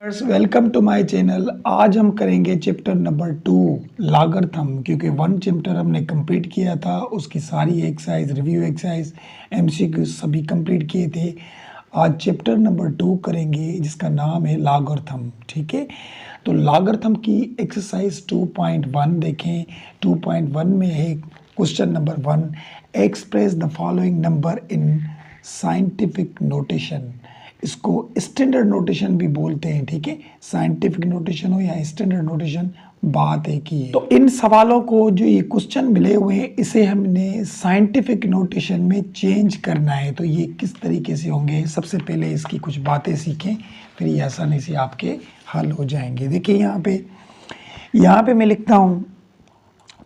Welcome to my channel. आज हम करेंगे चैप्टर नंबर 2 लॉगरिथम, क्योंकि 1 चैप्टर हमने कंप्लीट किया था, उसकी सारी एक्सरसाइज, रिव्यू एक्सरसाइज, एमसीक्यू सभी कंप्लीट किए थे। आज चैप्टर नंबर 2 करेंगे जिसका नाम है लॉगरिथम। ठीक है, तो लॉगरिथम की एक्सरसाइज 2.1 देखें। 2.1 में है question number 1, express the following number in scientific notation. इसको स्टैंडर्ड नोटेशन भी बोलते हैं। ठीक है, साइंटिफिक नोटेशन हो या स्टैंडर्ड नोटेशन, बात एक ही है। तो इन सवालों को जो ये क्वेश्चन मिले हुए हैं, इसे हमने साइंटिफिक नोटेशन में चेंज करना है। तो ये किस तरीके से होंगे, सबसे पहले इसकी कुछ बातें सीखें, फिर ये आसानी से आपके हल हो जाएंगे। देखिए यहाँ पे मैं लिखता हूँ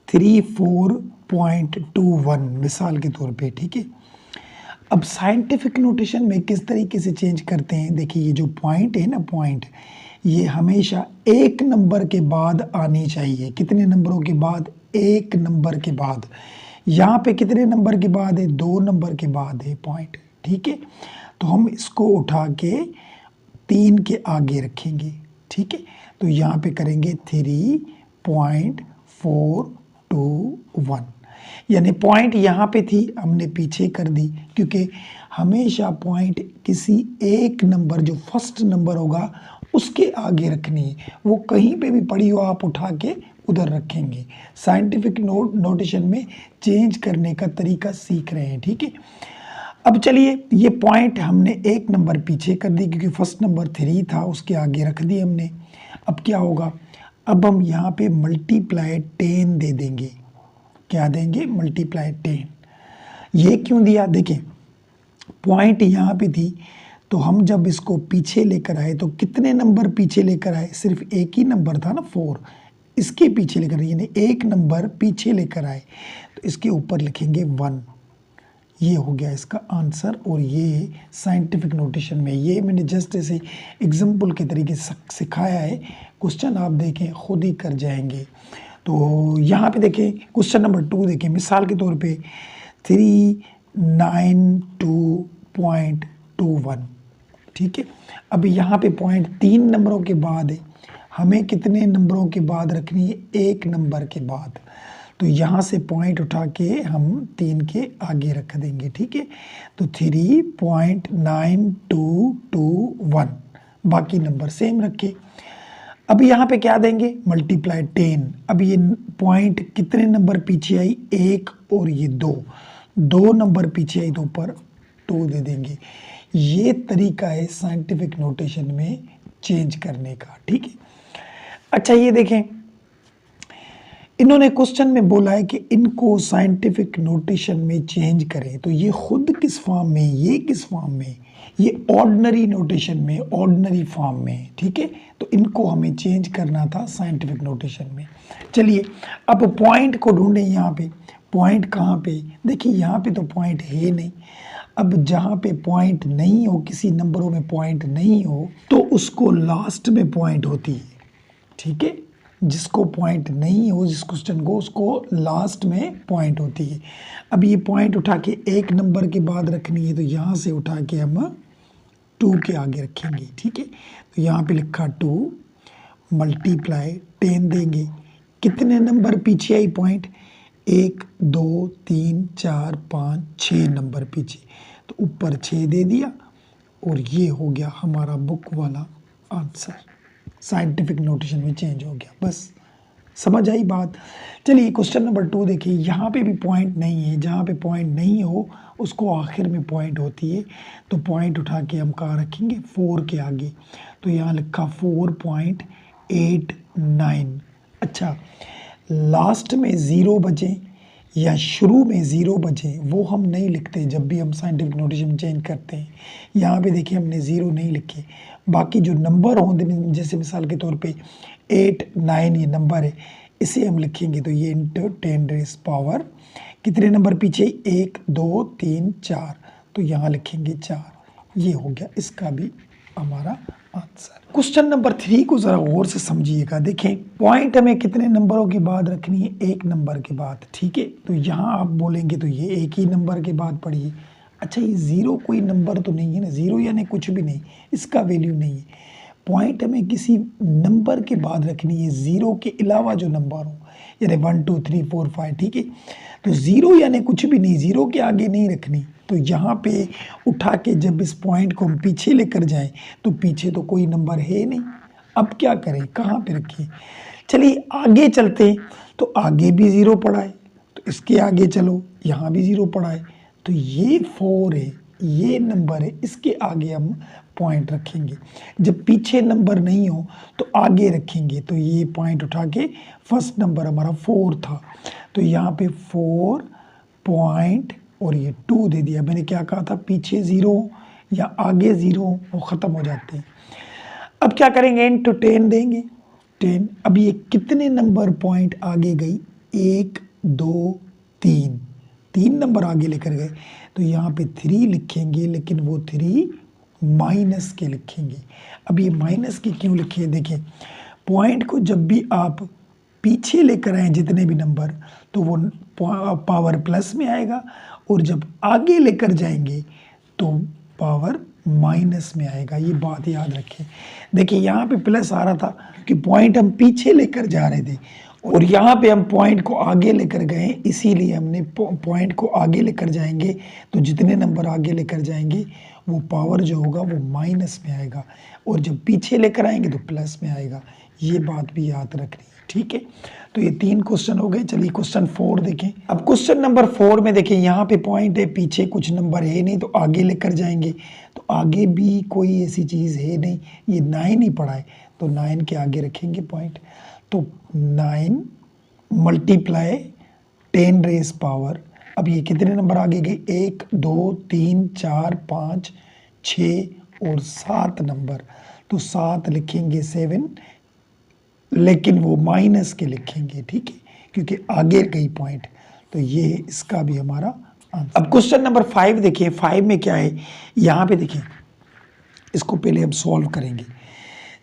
34.21 मिसाल के तौर पे। ठीक है, अब साइंटिफिक नोटेशन में किस तरीके से चेंज करते हैं, देखिए ये जो पॉइंट है ना, पॉइंट ये हमेशा एक नंबर के बाद आनी चाहिए। कितने नंबरों के बाद? एक नंबर के बाद। यहाँ पे कितने नंबर के बाद है? 2 नंबर के बाद है पॉइंट। ठीक है, तो हम इसको उठा के 3 के आगे रखेंगे। ठीक है, तो यहाँ पे करेंगे 3.421, यानी पॉइंट यहाँ पे थी, हमने पीछे कर दी, क्योंकि हमेशा पॉइंट किसी एक नंबर, जो फर्स्ट नंबर होगा उसके आगे रखनी है। वो कहीं पे भी पड़ी हो, आप उठा के उधर रखेंगे। साइंटिफिक नोटेशन में चेंज करने का तरीका सीख रहे हैं। ठीक है, अब चलिए ये पॉइंट हमने एक नंबर पीछे कर दी, क्योंकि फर्स्ट नंबर 3 था, उसके आगे रख दी हमने। अब क्या होगा, अब हम यहाँ पे मल्टीप्लाई 10 दे देंगे। क्या देंगे? मल्टीप्लाई 10। ये क्यों दिया? देखिए पॉइंट यहाँ पे थी, तो हम जब इसको पीछे लेकर आए तो कितने नंबर पीछे लेकर आए? सिर्फ एक ही नंबर था ना, 4। इसके पीछे लेकर आए, यानी एक नंबर पीछे लेकर आए, तो इसके ऊपर लिखेंगे 1। ये हो गया इसका आंसर। और ये साइंटिफिक नोटेशन में, ये मैंने जस्ट ऐसे एग्जाम्पल के तरीके से सिखाया है। क्वेश्चन आप देखें खुद ही कर जाएंगे। तो यहाँ पे देखें क्वेश्चन नंबर 2 देखें, मिसाल के तौर पे 392.21। ठीक है, अब यहाँ पे पॉइंट 3 नंबरों के बाद है, हमें कितने नंबरों के बाद रखनी है? एक नंबर के बाद। तो यहाँ से पॉइंट उठा के हम 3 के आगे रख देंगे। ठीक है, तो 3.9221, बाकी नंबर सेम रखे। अब यहाँ पे क्या देंगे? मल्टीप्लाई 10। अब ये पॉइंट कितने नंबर पीछे आई? 1 और ये 2 नंबर पीछे आई, तो ऊपर 2 दे देंगे। ये तरीका है साइंटिफिक नोटेशन में चेंज करने का। ठीक है, अच्छा ये देखें, इन्होंने क्वेश्चन में बोला है कि इनको साइंटिफिक नोटेशन में चेंज करें। तो ये खुद किस फॉर्म में, ये किस फॉर्म में? ये ऑर्डिनरी नोटेशन में, ऑर्डिनरी फॉर्म में। ठीक है, तो इनको हमें चेंज करना था साइंटिफिक नोटेशन में। चलिए अब पॉइंट को ढूंढें। यहाँ पे पॉइंट कहाँ पे? देखिए यहाँ पे तो पॉइंट है नहीं। अब जहाँ पे पॉइंट नहीं हो, किसी नंबरों में पॉइंट नहीं हो, तो उसको लास्ट में पॉइंट होती है। ठीक है, जिसको पॉइंट नहीं हो, जिस क्वेश्चन को, उसको लास्ट में पॉइंट होती है। अब ये पॉइंट उठा के एक नंबर के बाद रखनी है, तो यहाँ से उठा के हम 2 के आगे रखेंगे। ठीक है, तो यहाँ पे लिखा 2 मल्टीप्लाई 10 देंगे। कितने नंबर पीछे आई पॉइंट? 1 2 3 4 5 6 नंबर पीछे, तो ऊपर 6 दे दिया, और ये हो गया हमारा बुक वाला आंसर। साइंटिफिक नोटेशन में चेंज हो गया। बस समझ आई बात। चलिए क्वेश्चन नंबर 2 देखिए, यहाँ पे भी पॉइंट नहीं है। जहाँ पे पॉइंट नहीं हो उसको आखिर में पॉइंट होती है, तो पॉइंट उठा के हम कहाँ रखेंगे? 4 के आगे। तो यहाँ लिखा 4.89। अच्छा, लास्ट में 0 बचे या शुरू में 0 बचे, वो हम नहीं लिखते जब भी हम साइंटिफिक नोटेशन चेंज करते हैं। यहाँ पे देखिए हमने 0 नहीं लिखे, बाकी जो नंबर हों, जैसे मिसाल के तौर पे 8 9 ये नंबर है, इसे हम लिखेंगे। तो ये इंटू 10 रेज़ पावर, कितने नंबर पीछे? 1 2 3 4, तो यहाँ लिखेंगे 4। ये हो गया इसका भी हमारा आंसर। क्वेश्चन नंबर 3 को ज़रा गौर से समझिएगा। देखें पॉइंट हमें कितने नंबरों के बाद रखनी है? एक नंबर के बाद। ठीक है, तो यहाँ आप बोलेंगे तो ये एक ही नंबर के बाद पढ़िए। अच्छा, ये 0 कोई नंबर तो नहीं है ना, 0 यानी कुछ भी नहीं, इसका वैल्यू नहीं है। पॉइंट हमें किसी नंबर के बाद रखनी है, ज़ीरो के अलावा जो नंबर हो, यानी 1 2 3 4 5, ठीक है। तो ज़ीरो यानी कुछ भी नहीं, ज़ीरो के आगे नहीं रखनी। तो यहाँ पे उठा के जब इस पॉइंट को हम पीछे लेकर जाएं तो पीछे तो कोई नंबर है नहीं। अब क्या करें, कहाँ पे रखिए? चलिए आगे चलते हैं। तो आगे भी ज़ीरो पड़ा है, तो इसके आगे चलो, यहाँ भी ज़ीरो पड़ा है। तो ये 4 है, ये नंबर है, इसके आगे हम पॉइंट रखेंगे। जब पीछे नंबर नहीं हो तो आगे रखेंगे। तो ये पॉइंट उठा के फर्स्ट नंबर हमारा 4 था, तो यहाँ पे 4 पॉइंट और ये 2 दे दिया। मैंने क्या कहा था, पीछे ज़ीरो या आगे ज़ीरो वो ख़त्म हो जाते हैं। अब क्या करेंगे, इंटू 10 देंगे, 10। अब ये कितने नंबर पॉइंट आगे गई, 1 2 3, 3 नंबर आगे लेकर गए। तो यहाँ पे 3 लिखेंगे, लेकिन वो 3 माइनस के लिखेंगे। अब ये माइनस के क्यों लिखे, देखिए पॉइंट को जब भी आप पीछे लेकर आए जितने भी नंबर, तो वो पावर प्लस में आएगा, और जब आगे लेकर जाएंगे तो पावर माइनस में आएगा। ये बात याद रखें। देखिए यहाँ पे प्लस आ रहा था कि पॉइंट हम पीछे लेकर जा रहे थे, और यहाँ पे हम पॉइंट को आगे लेकर गए, इसीलिए हमने पॉइंट को आगे लेकर जाएंगे तो जितने नंबर आगे लेकर जाएंगे वो पावर जो होगा वो माइनस में आएगा, और जब पीछे लेकर आएंगे तो प्लस में आएगा। ये बात भी याद रखनी है, ठीक है। तो ये 3 क्वेश्चन हो गए। चलिए क्वेश्चन 4 देखें। अब क्वेश्चन नंबर 4 में देखें, यहाँ पे पॉइंट है, पीछे कुछ नंबर है नहीं, तो आगे लेकर जाएंगे। तो आगे भी कोई ऐसी चीज़ है नहीं, ये 9 ही पड़ा है, तो 9 के आगे रखेंगे पॉइंट। तो 9 मल्टीप्लाई 10 रेज़ पावर, अब ये कितने नंबर आगे गए, 1 2 3 4 5 6 और 7 नंबर। तो 7 लिखेंगे 7, लेकिन वो माइनस के लिखेंगे, ठीक है, क्योंकि आगे गई पॉइंट। तो ये इसका भी हमारा आंसर। अब क्वेश्चन नंबर 5 देखिए। 5 में क्या है, यहाँ पे देखिए, इसको पहले हम सॉल्व करेंगे।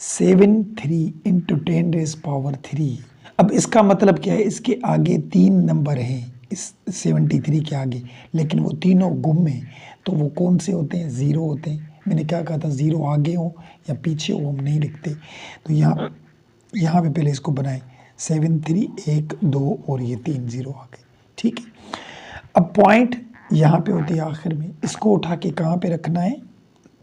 7 3 इंटू 10 रेज़ पावर 3। अब इसका मतलब क्या है, इसके आगे 3 नंबर हैं, इस 73 के आगे, लेकिन वो तीनों गुम हैं। तो वो कौन से होते हैं, ज़ीरो होते हैं। मैंने क्या कहा था, ज़ीरो आगे हो या पीछे हो हम नहीं लिखते। तो यहाँ पे पहले इसको बनाए, 7 3 1 2 और ये 3 ज़ीरो आ गए, ठीक है। अब पॉइंट यहाँ पे होती है आखिर में, इसको उठा के कहाँ पे रखना है,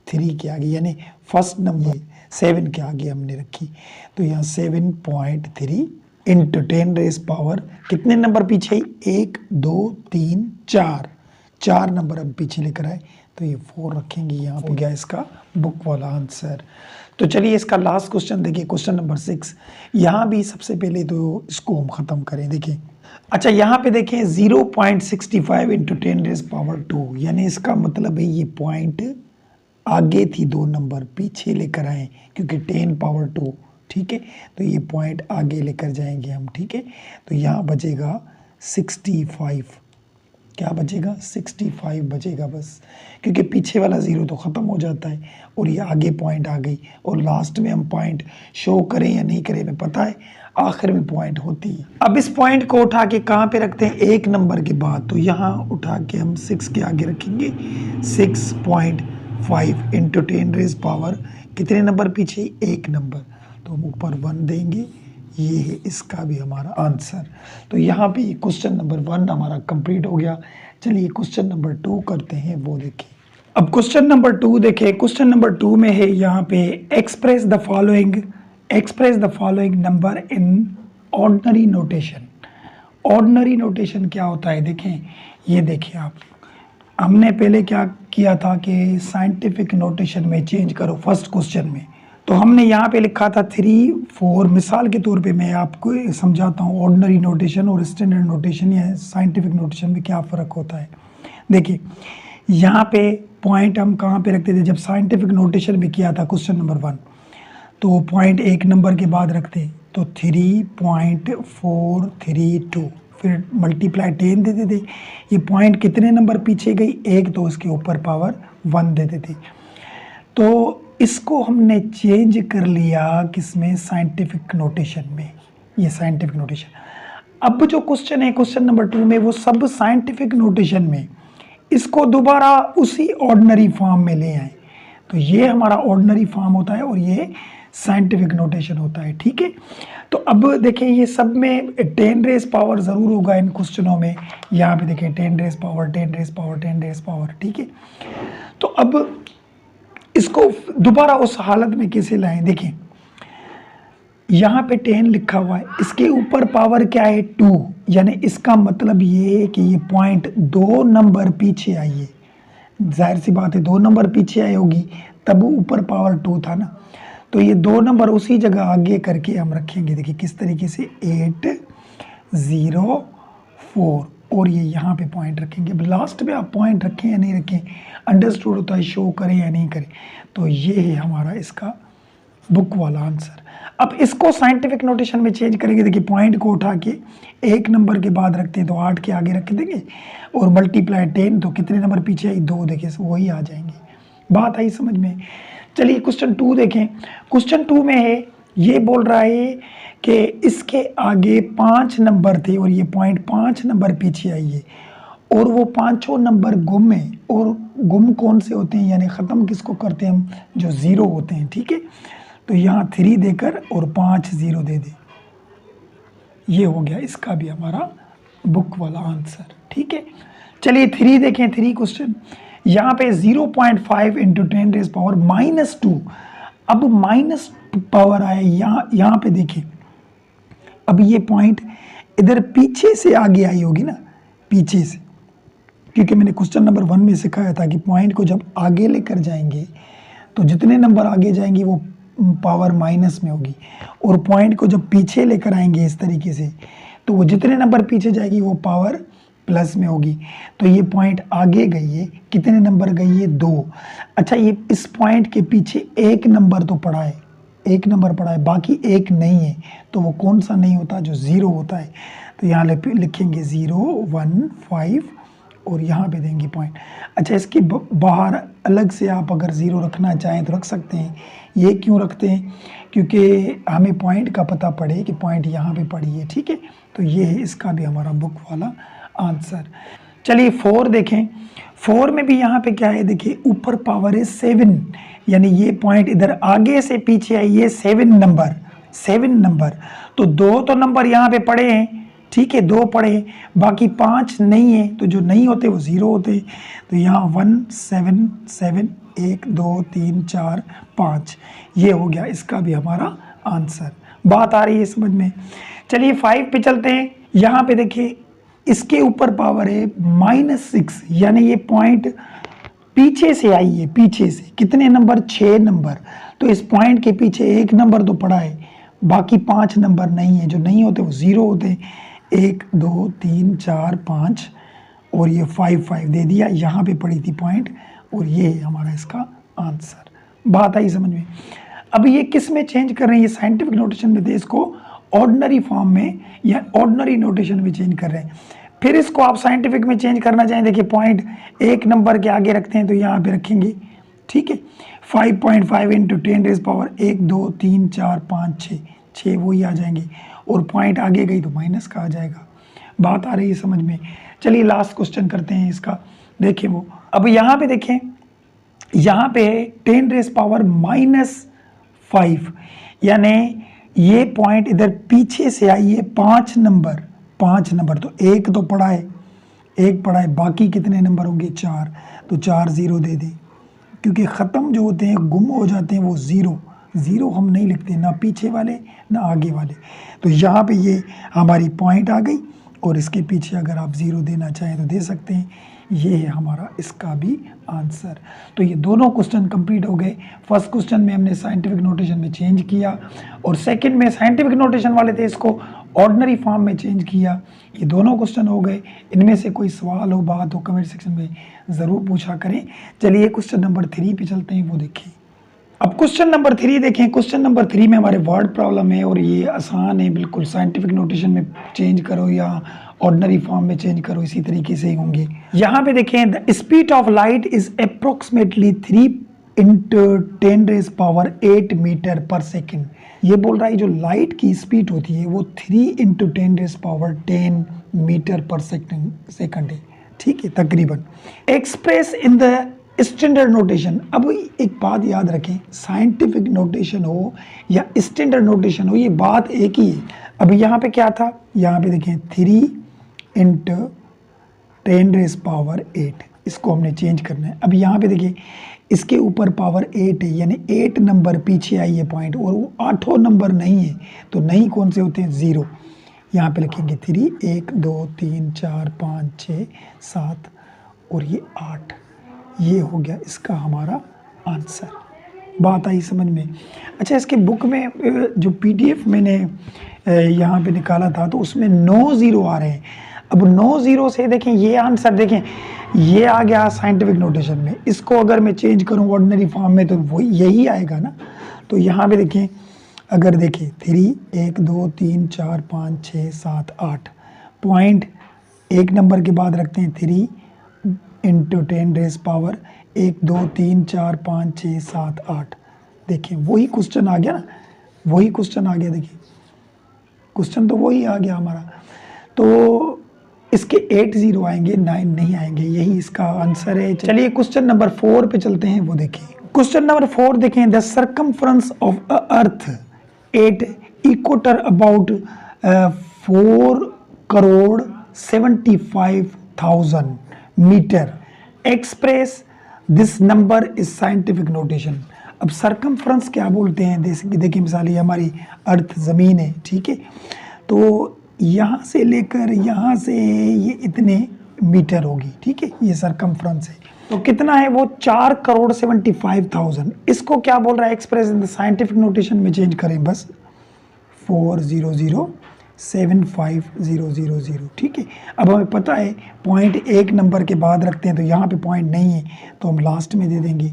3 के आगे, यानी फर्स्ट नंबर 7 के आगे हमने रखी। तो यहाँ 7.3 इंटू 10 रेज़ पावर, कितने नंबर पीछे, 1 2 3 4 नंबर हम पीछे लेकर आए, तो ये 4 रखेंगे। यहाँ पे गया इसका बुक वाला आंसर। तो चलिए इसका लास्ट क्वेश्चन देखिए, क्वेश्चन नंबर 6। यहाँ भी सबसे पहले तो इसको हम ख़त्म करें। देखिए अच्छा, यहाँ पे देखें 0.65 इंटू 10 रेज़ पावर 2, यानी इसका मतलब है ये पॉइंट आगे थी, 2 नंबर पीछे लेकर आए क्योंकि 10 पावर 2, ठीक है। तो ये पॉइंट आगे लेकर जाएंगे हम, ठीक है। तो यहाँ बचेगा 65, क्या बचेगा, 65 बचेगा बस, क्योंकि पीछे वाला ज़ीरो तो ख़त्म हो जाता है और ये आगे पॉइंट आ गई। और लास्ट में हम पॉइंट शो करें या नहीं करें हमें पता है, आखिर में पॉइंट होती है। अब इस पॉइंट को उठा के कहाँ पे रखते हैं, 1 नंबर के बाद। तो यहाँ उठा के हम 6 के आगे रखेंगे, 6.5 इंटू 10 रेज़ पावर, कितने नंबर पीछे, 1 नंबर, तो हम ऊपर 1 देंगे। ये है इसका भी हमारा आंसर। तो यहाँ पे क्वेश्चन नंबर 1 हमारा कंप्लीट हो गया। चलिए क्वेश्चन नंबर 2 करते हैं, वो देखें। अब क्वेश्चन नंबर 2 देखें। क्वेश्चन नंबर 2 में है यहाँ पे express the following number in ordinary notation. Ordinary notation क्या होता है, देखें, ये देखिए आप, हमने पहले क्या किया था कि साइंटिफिक नोटेशन में चेंज करो फर्स्ट क्वेश्चन में। तो हमने यहाँ पे लिखा था 3 4। मिसाल के तौर पे मैं आपको समझाता हूँ ऑर्डिनरी नोटेशन और स्टैंडर्ड नोटेशन या साइंटिफिक नोटेशन में क्या फ़र्क होता है। देखिए यहाँ पे पॉइंट हम कहाँ पे रखते थे, जब साइंटिफिक नोटेशन में किया था क्वेश्चन नंबर 1, तो पॉइंट 1 नंबर के बाद रखते, तो 3.432, फिर मल्टीप्लाई 10 देते थे। ये पॉइंट कितने नंबर पीछे गई, 1, तो उसके ऊपर पावर 1 देते थे। तो इसको हमने चेंज कर लिया किसमें, साइंटिफिक नोटेशन में, ये साइंटिफिक नोटेशन। अब जो क्वेश्चन है क्वेश्चन नंबर 2 में, वो सब साइंटिफिक नोटेशन में, इसको दोबारा उसी ऑर्डिनरी फॉर्म में ले आए। तो ये हमारा ऑर्डिनरी फॉर्म होता है और ये साइंटिफिक नोटेशन होता है, ठीक है। तो अब देखें ये सब में 10 रेज पावर ज़रूर होगा इन क्वेश्चनों में। यहाँ पे देखें 10 raise power 10 raise power 10 raise power, ठीक है। तो अब इसको दोबारा उस हालत में कैसे लाएं, देखें यहाँ पे 10 लिखा हुआ है, इसके ऊपर पावर क्या है 2, यानी इसका मतलब ये है कि ये पॉइंट 2 नंबर पीछे आई है। जाहिर सी बात है 2 नंबर पीछे आई होगी तब ऊपर पावर 2 था ना, तो ये 2 नंबर उसी जगह आगे करके हम रखेंगे। देखिए किस तरीके से 8 0 4 और ये यहाँ पे पॉइंट रखेंगे। अब लास्ट में आप पॉइंट रखें या नहीं रखें, अंडरस्टूड होता है शो करें या नहीं करें। तो ये है हमारा इसका बुक वाला आंसर। अब इसको साइंटिफिक नोटेशन में चेंज करेंगे। देखिए पॉइंट को उठा के 1 नंबर के बाद रखते हैं तो 8 के आगे रख देंगे और मल्टीप्लाई 10 तो कितने नंबर पीछे आई 2, देखिए वही आ जाएंगे। बात आई समझ में। चलिए क्वेश्चन 2 देखें। क्वेश्चन 2 में है ये बोल रहा है कि इसके आगे 5 नंबर थे और ये पॉइंट 5 नंबर पीछे आई है और वो 5 नंबर गुम है। और गुम कौन से होते हैं, यानी ख़त्म किसको करते हैं हम, जो 0 होते हैं, ठीक है। तो यहाँ 3 देकर और 5 0 दे दे, ये हो गया इसका भी हमारा बुक वाला आंसर, ठीक है। चलिए 3 देखें। 3 क्वेश्चन यहाँ पे 0.5 इंटू 10 रेज पावर -2। अब माइनस पावर आया यहाँ पे देखिए। अब ये पॉइंट इधर पीछे से आगे आई होगी ना, पीछे से, क्योंकि मैंने क्वेश्चन नंबर 1 में सिखाया था कि पॉइंट को जब आगे लेकर जाएंगे तो जितने नंबर आगे जाएंगे वो पावर माइनस में होगी, और पॉइंट को जब पीछे लेकर आएंगे इस तरीके से तो वो जितने नंबर पीछे जाएगी वो पावर प्लस में होगी। तो ये पॉइंट आगे गई है, कितने नंबर गई है 2। अच्छा ये इस पॉइंट के पीछे 1 नंबर तो पड़ा है, 1 नंबर पड़ा है, बाकी 1 नहीं है। तो वो कौन सा नहीं होता, जो 0 होता है। तो यहाँ लिखेंगे 0 1 5 और यहाँ पे देंगे पॉइंट। अच्छा इसके बाहर अलग से आप अगर 0 रखना चाहें तो रख सकते हैं। ये क्यों रखते हैं, क्योंकि हमें पॉइंट का पता पड़े कि पॉइंट यहाँ पे पड़ी है, ठीक है। तो ये है इसका भी हमारा बुक वाला आंसर। चलिए 4 देखें। 4 में भी यहाँ पे क्या है, देखिए ऊपर पावर है 7, यानी ये पॉइंट इधर आगे से पीछे आई है 7 नंबर। तो 2 तो नंबर यहाँ पे पड़े हैं, ठीक है, 2 पड़े हैं, बाकी 5 नहीं है। तो जो नहीं होते वो 0 होते हैं। तो यहाँ 1 7 7 1 2 3 4 5, ये हो गया इसका भी हमारा आंसर। बात आ रही है समझ में। चलिए 5 पे चलते हैं। यहाँ पे देखिए इसके ऊपर पावर है -6, यानी ये पॉइंट पीछे से आई है, पीछे से कितने नंबर 6 नंबर। तो इस पॉइंट के पीछे 1 नंबर तो पड़ा है, बाकी 5 नंबर नहीं है, जो नहीं होते वो 0 होते हैं। 1 2 3 4 5 और ये 5 दे दिया, यहाँ पे पड़ी थी पॉइंट, और ये है हमारा इसका आंसर। बात आई समझ में। अब ये किस में चेंज कर रहे हैं, ये साइंटिफिक नोटेशन में थे, इसको ऑर्डिनरी फॉर्म में या ऑर्डिनरी नोटेशन में चेंज कर रहे हैं। फिर इसको आप साइंटिफिक में चेंज करना चाहें, देखिए पॉइंट 1 नंबर के आगे रखते हैं तो यहाँ पे रखेंगे, ठीक है। 5.5 इंटू 10 रेज पावर 1 2 3 4 5 6 वही आ जाएंगे, और पॉइंट आगे गई तो माइनस का आ जाएगा। बात आ रही है समझ में। चलिए लास्ट क्वेश्चन करते हैं इसका, देखिए वो। अब यहाँ पे देखें, यहाँ पे 10 रेज पावर -5, यानी ये पॉइंट इधर पीछे से आई है 5 नंबर। तो 1 तो पड़ा है, 1 पड़ा है, बाकी कितने नंबर होंगे 4। तो 4 0 दे दें, क्योंकि ख़त्म जो होते हैं गुम हो जाते हैं वो 0 हम नहीं लिखते, ना पीछे वाले ना आगे वाले। तो यहाँ पे ये हमारी पॉइंट आ गई, और इसके पीछे अगर आप 0 देना चाहें तो दे सकते हैं। ये है हमारा इसका भी आंसर। तो ये दोनों क्वेश्चन कंप्लीट हो गए। फर्स्ट क्वेश्चन में हमने साइंटिफिक नोटेशन में चेंज किया, और सेकंड में साइंटिफिक नोटेशन वाले थे, इसको ऑर्डिनरी फॉर्म में चेंज किया। ये दोनों क्वेश्चन हो गए। इनमें से कोई सवाल हो, बात हो, कमेंट सेक्शन में ज़रूर पूछा करें। चलिए क्वेश्चन नंबर 3 पे चलते हैं, वो देखें। अब क्वेश्चन नंबर 3 देखें। क्वेश्चन नंबर 3 में हमारे वर्ड प्रॉब्लम है, और ये आसान है बिल्कुल। साइंटिफिक नोटेशन में चेंज करो या ऑर्डिनरी फॉर्म में चेंज करो, इसी तरीके से ही होंगे। यहाँ पे देखें, the speed of light is approximately 3 into 10 raise power 8 metre पर सेकेंड। ये बोल रहा है जो लाइट की स्पीड होती है वो 3 इंटू 10 रेज पावर 10 मीटर पर सेकेंड है, ठीक है, तकरीबन। Express in the standard notation. अब एक बात याद रखें, साइंटिफिक नोटेशन हो या स्टैंडर्ड नोटेशन हो, ये बात एक ही है। अब यहाँ पे क्या था, यहाँ पे देखें 3 इंटू 10⁻8, इसको हमने चेंज करना है। अब यहाँ पे देखिए इसके ऊपर पावर 8 है, यानी 8 नंबर पीछे आई है पॉइंट, और वो 8 नंबर नहीं है, तो नहीं कौन से होते हैं, 0। यहाँ पे लिखेंगे 3, 1 2 3 4 5 6 7 और ये 8। ये हो गया इसका हमारा आंसर। बात आई समझ में? अच्छा, इसके बुक में जो PDF मैंने यहाँ पे निकाला था, तो उसमें 9 0 आ रहे हैं। अब 9 0 से देखें ये आंसर, देखें ये आ गया साइंटिफिक नोटेशन में। इसको अगर मैं चेंज करूँ ऑर्डिनरी फॉर्म में, तो वो यही आएगा ना। तो यहाँ पे देखें, अगर देखें 3 1 2 3 4 5 6 7 8, पॉइंट एक नंबर के बाद रखते हैं 3 इंटू 10⁻, 1 2 3 4 5 6 7 8। देखिए वही क्वेश्चन आ गया ना, वही क्वेश्चन आ गया। देखिए क्वेश्चन तो वही आ गया हमारा। तो इसके 8 0 आएंगे, 9 नहीं आएंगे, यही इसका आंसर है। चलिए क्वेश्चन नंबर 4 पे चलते हैं, वो देखिए। क्वेश्चन नंबर 4 देखें, the circumference of earth at equator about 4,75,000 metre, express this number is scientific notation. अब सर्कमफ्रेंस क्या बोलते हैं, देखिए मिसाल ये हमारी अर्थ ज़मीन है, ठीक है, तो यहाँ से लेकर यहाँ से ये इतने मीटर होगी, ठीक है, ये सर्कमफ्रेंस है। तो कितना है वो, 4,75,000। इसको क्या बोल रहा है, express in the scientific notation में चेंज करें बस, 4,007,5,000, ठीक है। अब हमें पता है पॉइंट एक नंबर के बाद रखते हैं, तो यहाँ पे पॉइंट नहीं है, तो हम लास्ट में दे देंगे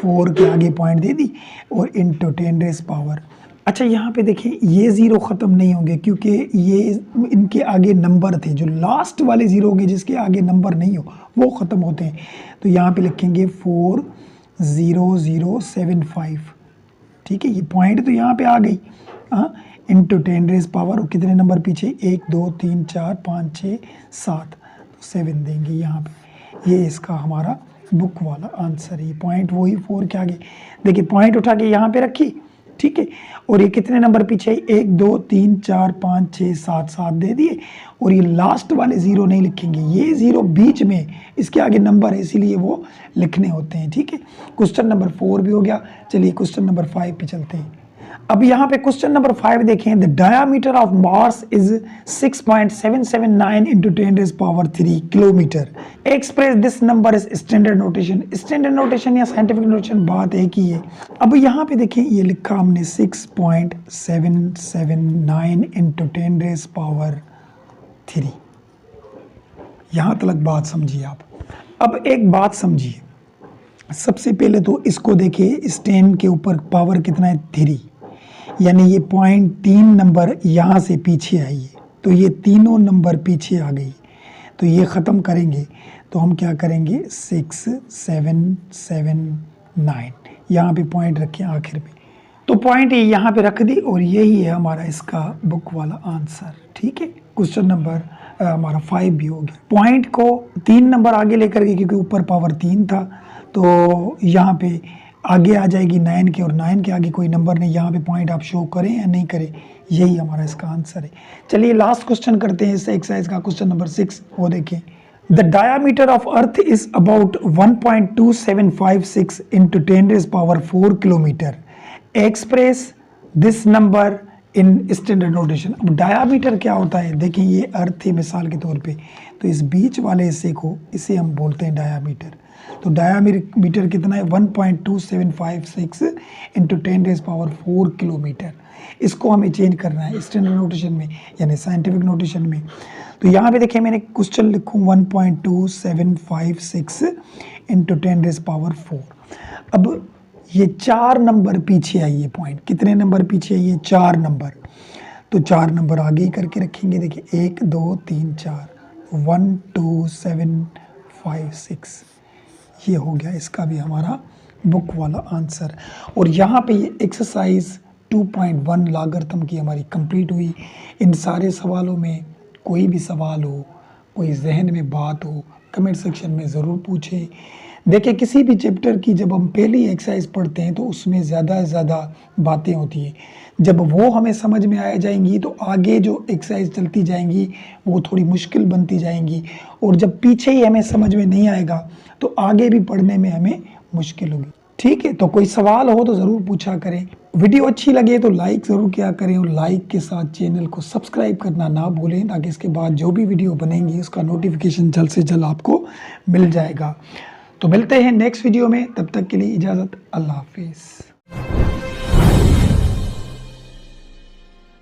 4 के आगे पॉइंट दे दी और इंटू 10⁻। अच्छा, यहाँ पे देखिए ये 0 ख़त्म नहीं होंगे, क्योंकि ये इनके आगे नंबर थे, जो लास्ट वाले 0 होंगे जिसके आगे नंबर नहीं हो वो ख़त्म होते हैं। तो यहाँ पे लिखेंगे 4,007,5, ठीक है, ये पॉइंट तो यहाँ पे आ गई, हाँ, इंटू 10⁻, और कितने नंबर पीछे, 1 2 3 4 5 6 7, तो 7 देंगे यहाँ पे। ये इसका हमारा बुक वाला आंसर है। पॉइंट वही 4 के आगे, देखिए पॉइंट उठा के यहाँ पे रखी, ठीक है, और ये कितने नंबर पीछे, 1 2 3 4 5 6 7 7 दे दिए, और ये लास्ट वाले 0 नहीं लिखेंगे, ये 0 बीच में, इसके आगे नंबर है, इसीलिए वो लिखने होते हैं, ठीक है। क्वेश्चन नंबर 4 भी हो गया। चलिए क्वेश्चन नंबर 5 पे चलते हैं। अब यहाँ पे क्वेश्चन नंबर 5 देखें, the diameter of Mars is 6.779 into 10⁻³ kilometre, express this number is standard notation. Standard notation या साइंटिफिक नोटेशन बात एक ही है। अब यहाँ पे देखें, ये लिखा हमने 6.779 इंटू 10⁻³। यहाँ तक बात समझिए आप। अब एक बात समझिए, सबसे पहले तो इसको देखिए, इस 10 के ऊपर पावर कितना है, 3, यानी ये पॉइंट 3 नंबर यहाँ से पीछे आई है, तो ये तीनों नंबर पीछे आ गई, तो ये ख़त्म करेंगे, तो हम क्या करेंगे, 6 7 7 9, यहाँ पे पॉइंट रखें आखिर में, तो पॉइंट ये यहाँ पे रख दी, और यही है हमारा इसका बुक वाला आंसर, ठीक है। क्वेश्चन नंबर हमारा 5 भी हो गया। पॉइंट को 3 नंबर आगे लेकर के, क्योंकि ऊपर पावर 3 था, तो यहाँ पे आगे आ जाएगी 9 के, और 9 के आगे कोई नंबर नहीं, यहाँ पे पॉइंट आप शो करें या नहीं करें, यही हमारा इसका आंसर है। चलिए लास्ट क्वेश्चन करते हैं इस एक्सरसाइज का, क्वेश्चन नंबर 6, वो देखें। The diameter of earth is about 1.2756 into 10⁻⁴ kilometre, express this number in standard notation. अब डायामीटर क्या होता है, देखिए ये अर्थ है मिसाल के तौर पे, तो इस बीच वाले हिस्से को, इसे हम बोलते हैं डायामीटर। तो डायामीटर कितना है, 1.2756 इंटू 10⁻⁴ किलोमीटर। इसको हमें चेंज करना है स्टैंडर्ड नोटेशन में, यानी साइंटिफिक नोटेशन में। तो यहाँ पे देखिए, मैंने क्वेश्चन लिखूँ 1.2756 इंटू 10⁻⁴। अब ये 4 नंबर पीछे आई है पॉइंट, कितने नंबर पीछे आई है, 4 नंबर, तो 4 नंबर आगे ही करके रखेंगे। देखिए 1 2 3 4, 1 2 7 5 6, ये हो गया इसका भी हमारा बुक वाला आंसर। और यहाँ पे ये एक्सरसाइज 2.1 लॉगरिथम की हमारी कंप्लीट हुई। इन सारे सवालों में कोई भी सवाल हो, कोई जहन में बात हो, कमेंट सेक्शन में ज़रूर पूछें। देखिए किसी भी चैप्टर की जब हम पहली एक्सरसाइज पढ़ते हैं तो उसमें ज़्यादा से ज़्यादा बातें होती हैं। जब वो हमें समझ में आ जाएंगी तो आगे जो एक्सरसाइज चलती जाएंगी वो थोड़ी मुश्किल बनती जाएंगी, और जब पीछे ही हमें समझ में नहीं आएगा तो आगे भी पढ़ने में हमें मुश्किल होगी। ठीक है, तो कोई सवाल हो तो ज़रूर पूछा करें। वीडियो अच्छी लगे तो लाइक ज़रूर किया करें, और लाइक के साथ चैनल को सब्सक्राइब करना ना भूलें, ताकि इसके बाद जो भी वीडियो बनेंगी उसका नोटिफिकेशन जल्द से जल्द आपको मिल जाएगा। तो मिलते हैं नेक्स्ट वीडियो में, तब तक के लिए इजाज़त, अल्लाह हाफिज़।